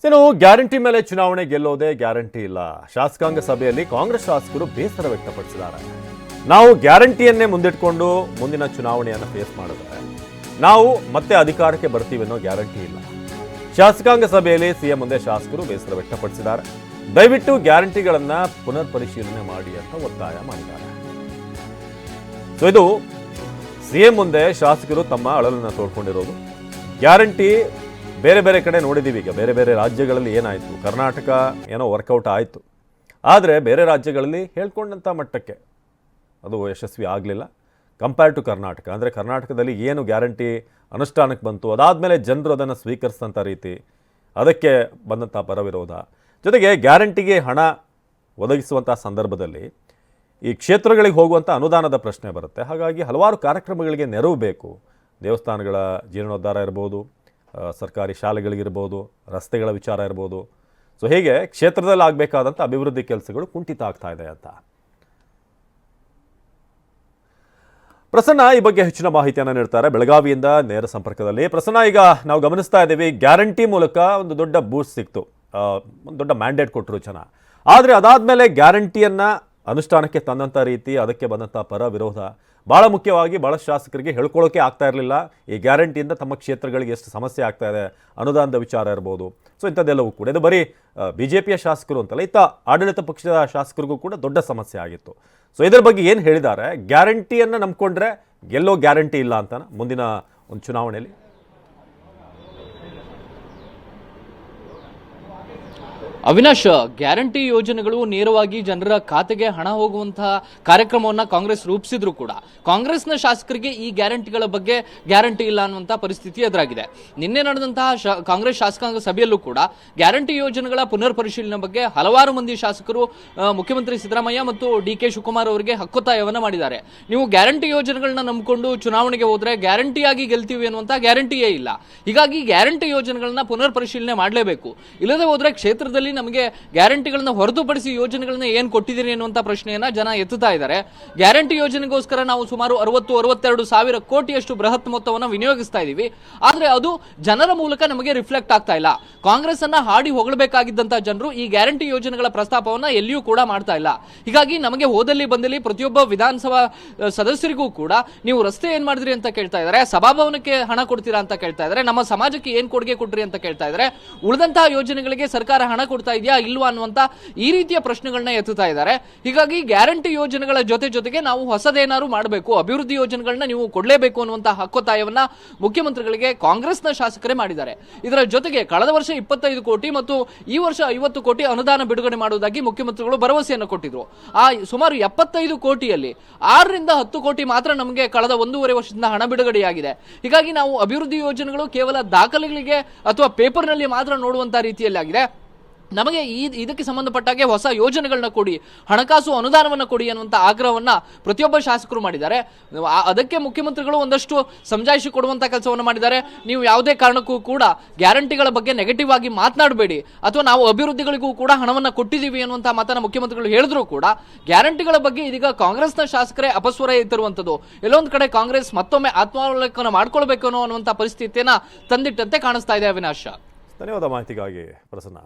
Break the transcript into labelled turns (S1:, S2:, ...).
S1: ಇನ್ನು ಗ್ಯಾರಂಟಿ ಮೇಲೆ ಚುನಾವಣೆ ಗೆಲ್ಲೋದೇ ಗ್ಯಾರಂಟಿ ಇಲ್ಲ. ಶಾಸಕಾಂಗ ಸಭೆಯಲ್ಲಿ ಕಾಂಗ್ರೆಸ್ ಶಾಸಕರು ಬೇಸರ ವ್ಯಕ್ತಪಡಿಸಿದ್ದಾರೆ. ನಾವು ಗ್ಯಾರಂಟಿಯನ್ನೇ ಮುಂದಿಟ್ಕೊಂಡು ಮುಂದಿನ ಚುನಾವಣೆಯನ್ನು ಫೇಸ್ ಮಾಡಿದ್ರೆ ನಾವು ಮತ್ತೆ ಅಧಿಕಾರಕ್ಕೆ ಬರ್ತೀವಿ ಅನ್ನೋ ಗ್ಯಾರಂಟಿ ಇಲ್ಲ. ಶಾಸಕಾಂಗ ಸಭೆಯಲ್ಲಿ ಸಿಎಂ ಮುಂದೆ ಶಾಸಕರು ಬೇಸರ ವ್ಯಕ್ತಪಡಿಸಿದ್ದಾರೆ. ದಯವಿಟ್ಟು ಗ್ಯಾರಂಟಿಗಳನ್ನ ಪುನರ್ ಪರಿಶೀಲನೆ ಮಾಡಿ ಅಂತ ಒತ್ತಾಯ ಮಾಡಿದ್ದಾರೆ. ಸೊ ಇದು ಸಿಎಂ ಮುಂದೆ ಶಾಸಕರು ತಮ್ಮ ಅಳಲನ್ನು ತೋಡ್ಕೊಂಡಿರೋದು. ಗ್ಯಾರಂಟಿ ಬೇರೆ ಬೇರೆ ಕಡೆ ನೋಡಿದ್ದೀವಿ. ಈಗ ಬೇರೆ ಬೇರೆ ರಾಜ್ಯಗಳಲ್ಲಿ ಏನಾಯಿತು, ಕರ್ನಾಟಕ ಏನೋ ವರ್ಕೌಟ್ ಆಯಿತು, ಆದರೆ ಬೇರೆ ರಾಜ್ಯಗಳಲ್ಲಿ ಹೇಳ್ಕೊಂಡಂಥ ಮಟ್ಟಕ್ಕೆ ಅದು ಯಶಸ್ವಿ ಆಗಲಿಲ್ಲ ಕಂಪೇರ್ ಟು ಕರ್ನಾಟಕ. ಅಂದರೆ ಕರ್ನಾಟಕದಲ್ಲಿ ಏನು ಗ್ಯಾರಂಟಿ ಅನುಷ್ಠಾನಕ್ಕೆ ಬಂತು, ಅದಾದಮೇಲೆ ಜನರು ಅದನ್ನು ಸ್ವೀಕರಿಸಿದಂಥ ರೀತಿ, ಅದಕ್ಕೆ ಬಂದಂಥ ಪರವಿರೋಧ, ಜೊತೆಗೆ ಗ್ಯಾರಂಟಿಗೆ ಹಣ ಒದಗಿಸುವಂಥ ಸಂದರ್ಭದಲ್ಲಿ ಈ ಕ್ಷೇತ್ರಗಳಿಗೆ ಹೋಗುವಂಥ ಅನುದಾನದ ಪ್ರಶ್ನೆ ಬರುತ್ತೆ. ಹಾಗಾಗಿ ಹಲವಾರು ಕಾರ್ಯಕ್ರಮಗಳಿಗೆ ನೆರವು ಬೇಕು. ದೇವಸ್ಥಾನಗಳ ಜೀರ್ಣೋದ್ಧಾರ ಇರ್ಬೋದು, ಸರ್ಕಾರಿ ಶಾಲೆಗಳಿಗಿರ್ಬೋದು, ರಸ್ತೆಗಳ ವಿಚಾರ ಇರ್ಬೋದು. ಸೊ ಹೀಗೆ ಕ್ಷೇತ್ರದಲ್ಲಿ ಆಗಬೇಕಾದಂಥ ಅಭಿವೃದ್ಧಿ ಕೆಲಸಗಳು ಕುಂಠಿತ ಆಗ್ತಾ ಇದೆ ಅಂತ ಪ್ರಸನ್ನ ಈ ಬಗ್ಗೆ ಹೆಚ್ಚಿನ ಮಾಹಿತಿಯನ್ನು ನೀಡ್ತಾರೆ ಬೆಳಗಾವಿಯಿಂದ ನೇರ ಸಂಪರ್ಕದಲ್ಲಿ. ಪ್ರಸನ್ನ, ಈಗ ನಾವು ಗಮನಿಸ್ತಾ ಇದ್ದೀವಿ, ಗ್ಯಾರಂಟಿ ಮೂಲಕ ಒಂದು ದೊಡ್ಡ ಬೂಸ್ಟ್ ಸಿಕ್ತು, ಒಂದು ದೊಡ್ಡ ಮ್ಯಾಂಡೇಟ್ ಕೊಟ್ಟರು ಜನ. ಆದರೆ ಅದಾದಮೇಲೆ ಗ್ಯಾರಂಟಿಯನ್ನು ಅನುಷ್ಠಾನಕ್ಕೆ ತಂದಂಥ ರೀತಿ, ಅದಕ್ಕೆ ಬಂದಂಥ ಪರ ವಿರೋಧ, ಭಾಳ ಮುಖ್ಯವಾಗಿ ಭಾಳಷ್ಟು ಶಾಸಕರಿಗೆ ಹೇಳ್ಕೊಳ್ಳೋಕೆ ಆಗ್ತಾ ಇರಲಿಲ್ಲ. ಈ ಗ್ಯಾರಂಟಿಯಿಂದ ತಮ್ಮ ಕ್ಷೇತ್ರಗಳಿಗೆ ಎಷ್ಟು ಸಮಸ್ಯೆ ಆಗ್ತಾ ಇದೆ, ಅನುದಾನದ ವಿಚಾರ ಇರ್ಬೋದು. ಸೊ ಇಂಥದ್ದೆಲ್ಲವೂ ಕೂಡ ಇದು ಬರೀ BJPಯ ಶಾಸಕರು ಅಂತಲ್ಲ, ಇತ್ತ ಆಡಳಿತ ಪಕ್ಷದ ಶಾಸಕರಿಗೂ ಕೂಡ ದೊಡ್ಡ ಸಮಸ್ಯೆ ಆಗಿತ್ತು. ಸೊ ಇದರ ಬಗ್ಗೆ ಏನು ಹೇಳಿದ್ದಾರೆ? ಗ್ಯಾರಂಟಿಯನ್ನು ನಂಬ್ಕೊಂಡ್ರೆ ಗೆಲ್ಲೋ ಗ್ಯಾರಂಟಿ ಇಲ್ಲ ಅಂತ ಮುಂದಿನ ಒಂದು ಚುನಾವಣೆಯಲ್ಲಿ.
S2: ಅವಿನಾಶ್, ಗ್ಯಾರಂಟಿ ಯೋಜನೆಗಳು ನೇರವಾಗಿ ಜನರ ಖಾತೆಗೆ ಹಣ ಹೋಗುವಂತಹ ಕಾರ್ಯಕ್ರಮವನ್ನ ಕಾಂಗ್ರೆಸ್ ರೂಪಿಸಿದ್ರು ಕೂಡ ಕಾಂಗ್ರೆಸ್ನ ಶಾಸಕರಿಗೆ ಈ ಗ್ಯಾರಂಟಿಗಳ ಬಗ್ಗೆ ಗ್ಯಾರಂಟಿ ಇಲ್ಲ ಅನ್ನುವಂಥ ಪರಿಸ್ಥಿತಿ ಎದುರಾಗಿದೆ. ನಿನ್ನೆ ನಡೆದಂತಹ ಕಾಂಗ್ರೆಸ್ ಶಾಸಕಾಂಗ ಸಭೆಯಲ್ಲೂ ಕೂಡ ಗ್ಯಾರಂಟಿ ಯೋಜನೆಗಳ ಪುನರ್ ಪರಿಶೀಲನೆ ಬಗ್ಗೆ ಹಲವಾರು ಮಂದಿ ಶಾಸಕರು ಮುಖ್ಯಮಂತ್ರಿ ಸಿದ್ದರಾಮಯ್ಯ ಮತ್ತು DK ಶಿವಕುಮಾರ್ ಅವರಿಗೆ ಹಕ್ಕೊತ್ತಾಯವನ್ನ ಮಾಡಿದ್ದಾರೆ. ನೀವು ಗ್ಯಾರಂಟಿ ಯೋಜನೆಗಳನ್ನ ನಂಬಿಕೊಂಡು ಚುನಾವಣೆಗೆ ಹೋದ್ರೆ ಗ್ಯಾರಂಟಿಯಾಗಿ ಗೆಲ್ತೀವಿ ಅನ್ನುವಂಥ ಗ್ಯಾರಂಟಿಯೇ ಇಲ್ಲ. ಹೀಗಾಗಿ ಗ್ಯಾರಂಟಿ ಯೋಜನೆಗಳನ್ನ ಪುನರ್ ಪರಿಶೀಲನೆ ಮಾಡಲೇಬೇಕು. ಇಲ್ಲದೆ ಹೋದ್ರೆ ಕ್ಷೇತ್ರದಲ್ಲಿ ನಮಗೆ ಗ್ಯಾರಂಟಿಗಳನ್ನ ಹೊರತುಪಡಿಸಿ ಯೋಜನೆಗಳನ್ನ ಏನ್ ಕೊಟ್ಟಿದ್ದೀರಿ ಅನ್ನುವಂತ ಪ್ರಶ್ನೆಯನ್ನ ಜನ ಎತ್ತುತ್ತಾ ಇದ್ದಾರೆ. ಗ್ಯಾರಂಟಿ ಯೋಜನೆಗೋಸ್ಕರ ನಾವು ಸುಮಾರು 60-62 ಸಾವಿರ ಕೋಟಿಯಷ್ಟು ಬೃಹತ್ ಮೊತ್ತವನ್ನು ವಿನಿಯೋಗಿಸ್ತಾ ಇದೀವಿ. ಆದ್ರೆ ಅದು ಜನರ ಮೂಲಕ ನಮಗೆ ರಿಫ್ಲೆಕ್ಟ್ ಆಗ್ತಾ ಇಲ್ಲ. ಕಾಂಗ್ರೆಸ್ ಅನ್ನ ಹಾಡಿ ಹೊಗಳಬೇಕಾಗಿದ್ದಂತ ಜನರು ಈ ಗ್ಯಾರಂಟಿ ಯೋಜನೆಗಳ ಪ್ರಸ್ತಾಪವನ್ನ ಎಲ್ಲಿಯೂ ಕೂಡ ಮಾಡ್ತಾ ಇಲ್ಲ. ಹೀಗಾಗಿ ನಮಗೆ ಹೋದಲ್ಲಿ ಬಂದಲ್ಲಿ ಪ್ರತಿಯೊಬ್ಬ ವಿಧಾನಸಭಾ ಸದಸ್ಯರಿಗೂ ಕೂಡ ನೀವು ರಸ್ತೆ ಏನ್ ಮಾಡಿದ್ರಿ ಅಂತ ಕೇಳ್ತಾ ಇದ್ದಾರೆ, ಸಭಾಭವನಕ್ಕೆ ಹಣ ಕೊಡ್ತೀರಾ ಅಂತ ಕೇಳ್ತಾ ಇದ್ದಾರೆ, ನಮ್ಮ ಸಮಾಜಕ್ಕೆ ಏನ್ ಕೊಡುಗೆ ಕೊಟ್ರಿ ಅಂತ ಕೇಳ್ತಾ ಇದ್ದಾರೆ, ಉಳಿದಂತಹ ಯೋಜನೆಗಳಿಗೆ ಸರ್ಕಾರ ಹಣ ಕೊಡ್ತಾ ಇದೆಯಾ ಇಲ್ವಾ ಅನ್ನುವಂತ ಈ ರೀತಿಯ ಪ್ರಶ್ನೆಗಳನ್ನ ಎತ್ತುತ್ತಾ ಇದ್ದಾರೆ. ಹೀಗಾಗಿ ಗ್ಯಾರಂಟಿ ಯೋಜನೆಗಳ ಜೊತೆಗೆ ನಾವು ಹೊಸದೇನಾದ್ರು ಮಾಡಬೇಕು, ಅಭಿವೃದ್ಧಿ ಯೋಜನೆಗಳನ್ನ ನೀವು ಕೊಡಲೇಬೇಕು ಅನ್ನುವಂತ ಹಕ್ಕೊತ್ತಾಯವನ್ನ ಮುಖ್ಯಮಂತ್ರಿಗಳಿಗೆ ಕಾಂಗ್ರೆಸ್ನ ಶಾಸಕರೇ ಮಾಡಿದ್ದಾರೆ. ಇದರ ಜೊತೆಗೆ ಕಳೆದ ವರ್ಷ 25 ಕೋಟಿ ಮತ್ತು ಈ ವರ್ಷ 50 ಕೋಟಿ ಅನುದಾನ ಬಿಡುಗಡೆ ಮಾಡುವುದಾಗಿ ಮುಖ್ಯಮಂತ್ರಿಗಳು ಭರವಸೆಯನ್ನು ಕೊಟ್ಟಿದ್ರು. ಆ ಸುಮಾರು 75 ಕೋಟಿಯಲ್ಲಿ 6ರಿಂದ 10 ಕೋಟಿ ಮಾತ್ರ ನಮಗೆ ಕಳೆದ 1.5 ವರ್ಷದಿಂದ ಹಣ ಬಿಡುಗಡೆಯಾಗಿದೆ. ಹೀಗಾಗಿ ನಾವು ಅಭಿವೃದ್ಧಿ ಯೋಜನೆಗಳು ಕೇವಲ ದಾಖಲೆಗಳಿಗೆ ಅಥವಾ ಪೇಪರ್ನಲ್ಲಿ ಮಾತ್ರ ನೋಡುವಂತ ರೀತಿಯಲ್ಲಿ ಆಗಿದೆ. ನಮಗೆ ಇದಕ್ಕೆ ಸಂಬಂಧಪಟ್ಟಾಗೆ ಹೊಸ ಯೋಜನೆಗಳನ್ನ ಕೊಡಿ, ಹಣಕಾಸು ಅನುದಾನವನ್ನ ಕೊಡಿ ಅನ್ನುವಂತ ಆಗ್ರಹವನ್ನ ಪ್ರತಿಯೊಬ್ಬ ಶಾಸಕರು ಮಾಡಿದ್ದಾರೆ. ಅದಕ್ಕೆ ಮುಖ್ಯಮಂತ್ರಿಗಳು ಒಂದಷ್ಟು ಸಮಜಾಯಿಷಿ ಕೊಡುವಂತ ಕೆಲಸವನ್ನು ಮಾಡಿದ್ದಾರೆ. ನೀವು ಯಾವುದೇ ಕಾರಣಕ್ಕೂ ಕೂಡ ಗ್ಯಾರಂಟಿಗಳ ಬಗ್ಗೆ ನೆಗೆಟಿವ್ ಆಗಿ ಮಾತನಾಡಬೇಡಿ, ಅಥವಾ ನಾವು ಅಭಿವೃದ್ಧಿಗಳಿಗೂ ಕೂಡ ಹಣವನ್ನ ಕೊಟ್ಟಿದ್ದೀವಿ ಅನ್ನುವಂತ ಮಾತನ್ನ ಮುಖ್ಯಮಂತ್ರಿಗಳು ಹೇಳಿದ್ರು ಕೂಡ ಗ್ಯಾರಂಟಿಗಳ ಬಗ್ಗೆ ಇದೀಗ ಕಾಂಗ್ರೆಸ್ನ ಶಾಸಕರೇ ಅಪಸ್ವರ ಎತ್ತಿರುವಂತದ್ದು. ಎಲ್ಲೊಂದು ಕಡೆ ಕಾಂಗ್ರೆಸ್ ಮತ್ತೊಮ್ಮೆ ಆತ್ಮಾವಲೋಕನ ಮಾಡ್ಕೊಳ್ಬೇಕು ಅನ್ನುವಂತ ಪರಿಸ್ಥಿತಿಯನ್ನ ತಂದಿಟ್ಟಂತೆ ಕಾಣಿಸ್ತಾ ಇದೆ. ಅವಿನಾಶ್,
S1: ಧನ್ಯವಾದ ಮಾಹಿತಿಗಾಗಿ ಪ್ರಸನ್ನ.